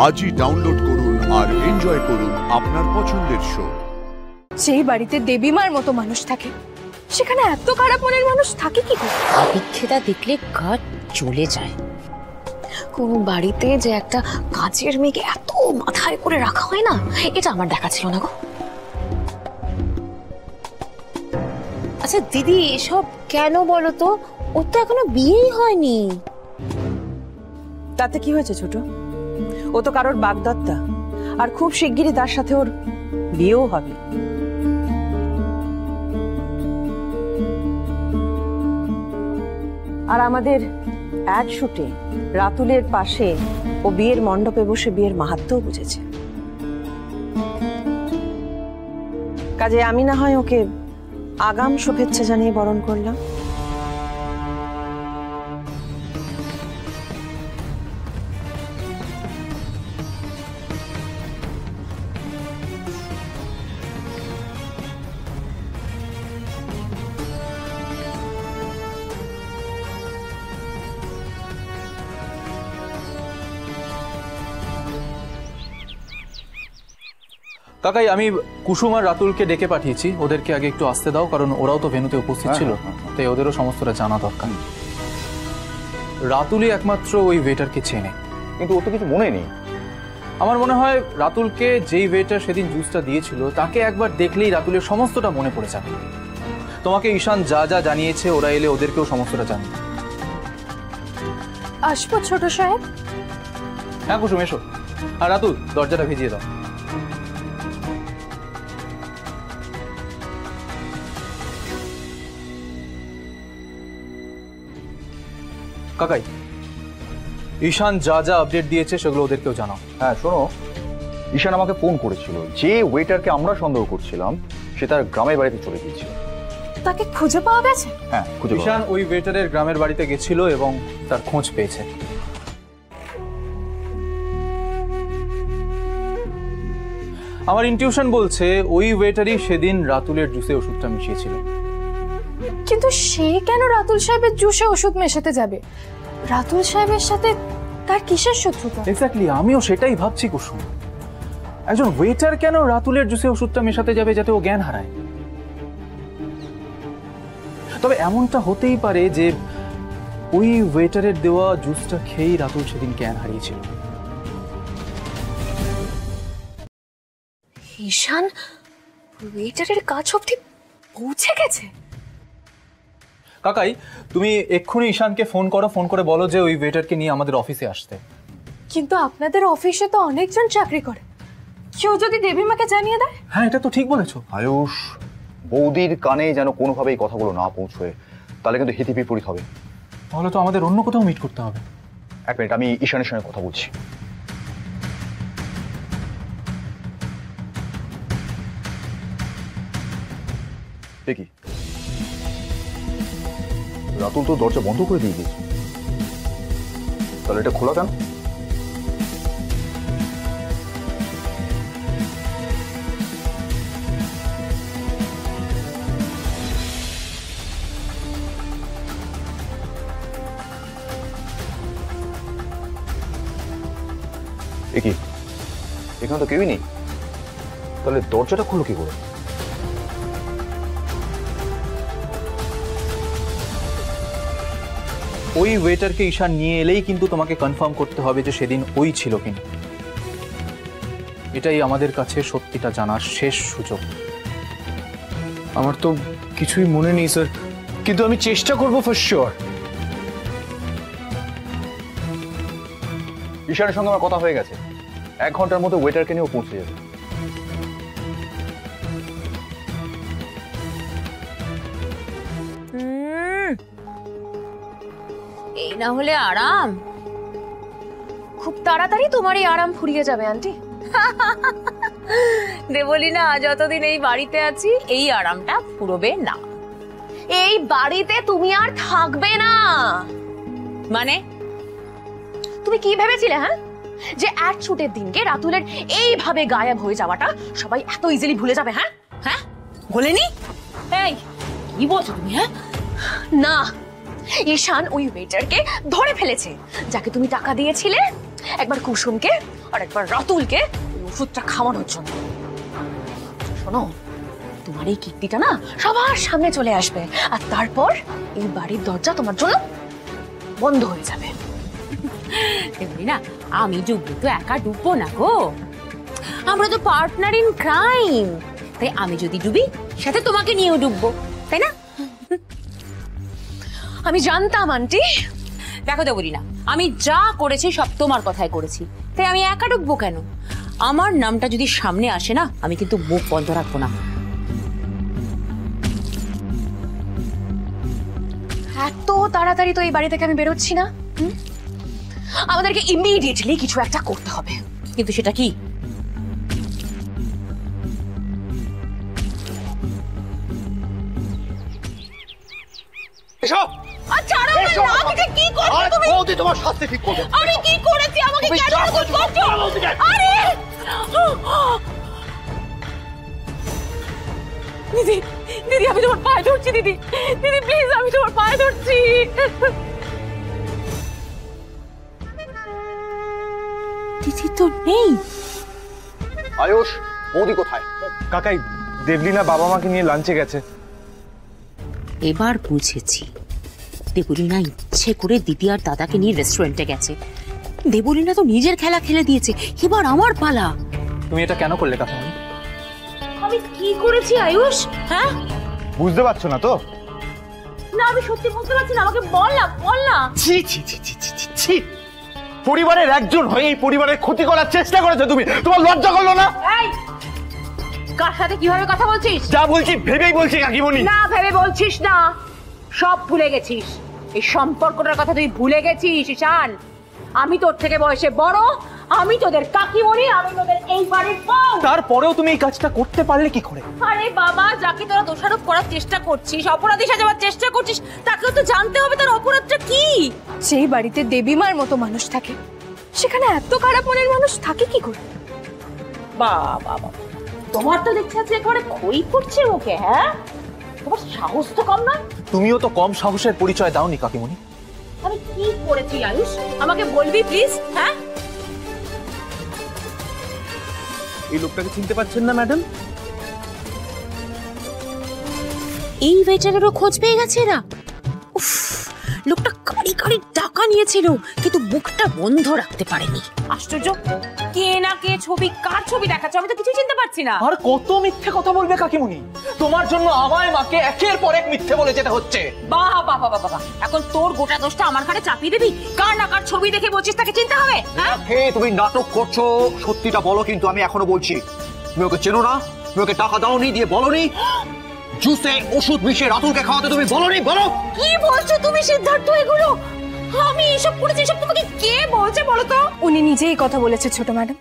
আজই ডাউনলোড করুন আর এনজয় করুন আপনার পছন্দের শো। সেই বাড়িতে দেবীমার মতো মানুষ থাকে, সেখানে এত খারাপ মনের মানুষ থাকে কি করে? আবিক্ষেতা দেখলে গা চলে যায়। কোন বাড়িতে যে একটা কাজের মেয়েকে এত মাথায় করে রাখা হয় না, এটা আমার দেখা ছিল না গো। আচ্ছা দিদি, এসব কেন বলো তো? ওর তো এখনো বিয়েই হয়নি। তাতে কি হয়েছে ছোট? ও তো কারোর বাগদত্তা, আর খুব শিগগিরই তার সাথে ওর বিয়েও হবে। আর আমাদের অ্যাড শুটে রাতুলের পাশে ও বিয়ের মণ্ডপে বসে বিয়ের মাহাত্ম্যও বুঝেছে। কাজে আমি না হয় ওকে আগাম শুভেচ্ছা জানিয়ে বরণ করলাম। কাকাই, আমি কুসুম আর রাতুলকে ডেকে পাঠিয়েছি। ওদেরকে আগে একটু আসতে দাও, কারণ ওরাও তো ভেন্যুতে উপস্থিত ছিল, তাই ওদেরও সমস্তটা জানা দরকার। রাতুলই একমাত্র ওই ওয়েটারকে চেনে, কিন্তু ও তো কিছু মনে নেই। আমার মনে হয় রাতুলকে যেই ওয়েটার সেদিন জুসটা দিয়েছিল তাকে একবার দেখলেই রাতুলের সমস্তটা মনে পড়ে যাবে। তোমাকে ঈশান যা যা জানিয়েছে, ওরা এলে ওদেরকেও সমস্তটা জানিয়ে। আসবো ছোট সাহেব? হ্যাঁ কুসুম, এসো। আর রাতুল, দরজাটা ভিজিয়ে দাও। কাকাই, ঈশান যা যা আপডেট দিয়েছে সেগুলো ওদেরকেও জানাও। হ্যাঁ শোনো, ঈশান আমাকে ফোন করেছিল, যে ওয়েটারকে আমরা সন্দেহ করছিলাম সে তার গ্রামের বাড়িতে চলে গিয়েছিল। তাকে খুঁজে পাওয়া গেছে? হ্যাঁ, ঈশান ওই ওয়েটারের গ্রামের বাড়িতে গেছিল এবং তার খোঁজ পেয়েছে। আমার ইনটিউশন বলছে ওই ওয়েটারই সেদিন রাতুলের জুসে ওষুধটা মিশিয়েছিল। কিন্তু সে কেন রাতুল সাহেবের জুসে ওষুধ মেশাতে যাবে? রাতুল সাহেবের সাথে তার কিসের শত্রুতা? এক্স্যাক্টলি, আমিও সেটাই ভাবছি কুসুম। একজন ওয়েটার কেন রাতুলের জুসে ওষুধটা মেশাতে যাবে যাতে ও জ্ঞান হারায়? তবে এমনটা হতেই পারে যে ওই ওয়েটারের দেওয়া জুসটা খেয়েই রাতুল সেদিন জ্ঞান হারিয়েছিল। ঈশান ওয়েটারের কাছ অবধি পৌঁছে গেছে? কাকাই, তুমি এক্ষুনি ঈশানকে ফোন করো, ফোন করে বলো যে ওই ওয়েটারকে নিয়ে আমাদের অফিসে আসতে। কিন্তু আপনাদের অফিসে তো অনেকজন চাকরি করে, কেউ যদি দেবীমাকে জানিয়ে দেয়? হ্যাঁ, এটা তো ঠিক বলেছো। আয়ুষ, বৌদির কানে যেন কোনোভাবে এই কথাগুলো না পৌঁছয়, তাহলে কিন্তু হিতে বিপরীত হবে। তাহলে তো আমাদের অন্য কোথাও মিট করতে হবে। এক মিনিট, আমি ঈশানের সঙ্গে কথা বলছি। দেখি, রাতুল তো দরজা বন্ধ করে দিয়ে দিয়েছে, তাহলে এটা খোলা কেন? কি এখানে তো কেউই নেই, তাহলে দরজাটা খুললো কি করে? ওই ওয়েটারকে ঈশান নিয়ে এলেই কিন্তু তোমাকে কনফার্ম করতে হবে যে সেদিন ওই ছিল কিনা। এটাই আমাদের কাছে সত্যিটা জানার শেষ সুযোগ। আমার তো কিছুই মনে নেই স্যার, কিন্তু আমি চেষ্টা করবো ফর শিওর। ঈশানের সঙ্গে আমার কথা হয়ে গেছে, 1 ঘন্টার মধ্যে ওয়েটারকে নিয়েও পৌঁছে যাবে। এই না হলে আরাম? খুব তাড়াতাড়ি তোমার এই আরাম ফুরিয়ে যাবে আন্টি। দেবলীনা, যতদিন এই বাড়িতে আছি এই আরামটা ফুরবে না। এই বাড়িতে তুমি আর থাকবে না। মানে তুমি কি ভেবেছিলে হ্যাঁ, যে অ্যাড শুটের দিনকে রাতুলের এইভাবে গায়েব হয়ে যাওয়াটা সবাই এত ইজিলি ভুলে যাবে? হ্যাঁ হ্যাঁ, ভোলেনি? এই কি বলছো তুমি? হ্যাঁ না, ঈশান ওই ওয়েটারকে ধরে ফেলেছে যাকে তুমি টাকা দিয়েছিলে একবার কুসুমকে আর একবার রাতুলকে ওই ওষুধটা খাওয়ানোর জন্য। শোনো, তোমার এই কীর্তিটা না সবার সামনে চলে আসবে, আর তারপর এই বাড়ির দরজা তোমার জন্য বন্ধ হয়ে যাবে। না, আমি ডুববো তো একা ডুববো না গো, আমরা তো পার্টনার ইন ক্রাইম। তাই আমি যদি ডুবি সাথে তোমাকে নিয়েও ডুববো, তাই না? আমি জানতাম আন্টি। দেখো দেবলীনা, আমি যা করেছি সব তোমার কথাই করেছি, তাই আমি একা ডুববো কেন? আমার নামটা যদি সামনে আসে না, আমি কিন্তু মুখ বন্ধ রাখবো না। এত তাড়াতাড়ি তো এই বাড়ি থেকে আমি বেরোচ্ছি না। আমাদেরকে ইমিডিয়েটলি কিছু একটা করতে হবে। কিন্তু সেটা কি? এসো আচ্ছা, আমাকে কি করছো আর তুমি? বৌদি তোমার শাস্তি ঠিক করবে। আমি কি করেছি? আমাকে তুমি কেন যা এরকম করছো, করছো? করো বৌদিকে। আরে দিদি, দিদি আমি তোমার পায়ে ধরছি। দিদি, দিদি প্লিজ, আমি তোমার পায়ে ধরছি। দিদি তো নেই। আয়ুষ, বৌদি কোথায়? কাকাই, দেবলীনা বাবা মাকে নিয়ে লাঞ্চে গেছে। এবার বুঝেছি, দেবলীনা ইচ্ছে করে দিদি আর দাদাকে নিয়ে রেস্টুরেন্টে গেছে। দেবলীনা তো নিজের খেলা খেলে দিয়েছে, এবার আমার পালা। তুমি এটা কেন করলে কাকিমণি? আমি কি করেছি আয়ুষ? হ্যাঁ, বুঝতে পারছো না তো? না আমি সত্যি বুঝতে পারছি না, আমাকে বল না, বল না। ছি ছি ছি ছি ছি ছি ছি, পরিবারের একজন হয়ে এই পরিবারের ক্ষতি করার চেষ্টা করেছো তুমি। তোমার লজ্জা করলো না? এই, কার সাথে কিভাবে কথা বলছিস? যা বলছি ভেবেই বলছি কাকিমণি। না ভেবে বলছিস না, সব ভুলে গেছিস। এই সম্পর্কটার কথা তুই ভুলে গেছিস ঈশান। আমি তোর থেকে বয়সে বড়, আমি তোদের কাকিমণি, আমি তোদের এই বাড়ির বউ। তারপরেও তুমি এই কাজটা করতে পারলে কি করে? আরে বাবা, যাকে তোরা দোষারোপ করার চেষ্টা করছিস, অপরাধী সাজাবার চেষ্টা করছিস, তাকেও তো জানতে হবে তার অপরাধটা কি। যেই বাড়িতে দেবীমার মতো মানুষ থাকে, সেখানে এত খারাপ মনের মানুষ থাকে কি করে? বাবা বাবা, তোমার তো দেখছি আছে একেবারে খই পড়ছে মুখে। হ্যাঁ, তোমার সাহস তো কম না। তুমিও তো কম সাহসের পরিচয় দাওনি কাকিমণি। আমি কি করেছি আয়ুষ, আমাকে বলবি প্লিজ? হ্যাঁ, এই লোকটাকে চিনতে পারছেন না ম্যাডাম? এই ওয়েটারেরও খোঁজ পেয়ে গেছে এরা। উফ, লোকটা কারি কারি টাকা নিয়েছিল, কিন্তু মুখটা বন্ধ রাখতে পারেনি। আশ্চর্য, কে না কে ছবি, কার ছবি দেখাচ্ছে আমি তো কিছু চিনতে পারছি না। আর কত মিথ্যে কথা বলবে কাকিমণি? তোমার জন্য আমায় মাকে একের পর এক মিথ্যে বলে যেতে হচ্ছে। বাহ বাহ বাহ বাহ, এখন তোর গোটা দোষটা আমার ঘাড়ে চাপিয়ে দিবি? কার না কার ছবি দেখে বলছিস তাকে চিনতে হবে? হ্যাঁ, হে, তুমি নাটক করছো, সত্যিটা বলো। কিন্তু আমি এখনো বলছি, তুমি ওকে চেনো না, তুমি ওকে টাকা দাওনি, দিয়ে বলনি জুসে ওষুধ মিশিয়ে রাতুলকে খাওয়াতে তুমি বলনি। বলো কি বলছো তুমি সিদ্ধার্থ এগুলো? আমি এসব করেছি, এসব তোমাকে কে বলছে বলো তো? উনি নিজেই কথা বলেছে ছোট ম্যাডাম।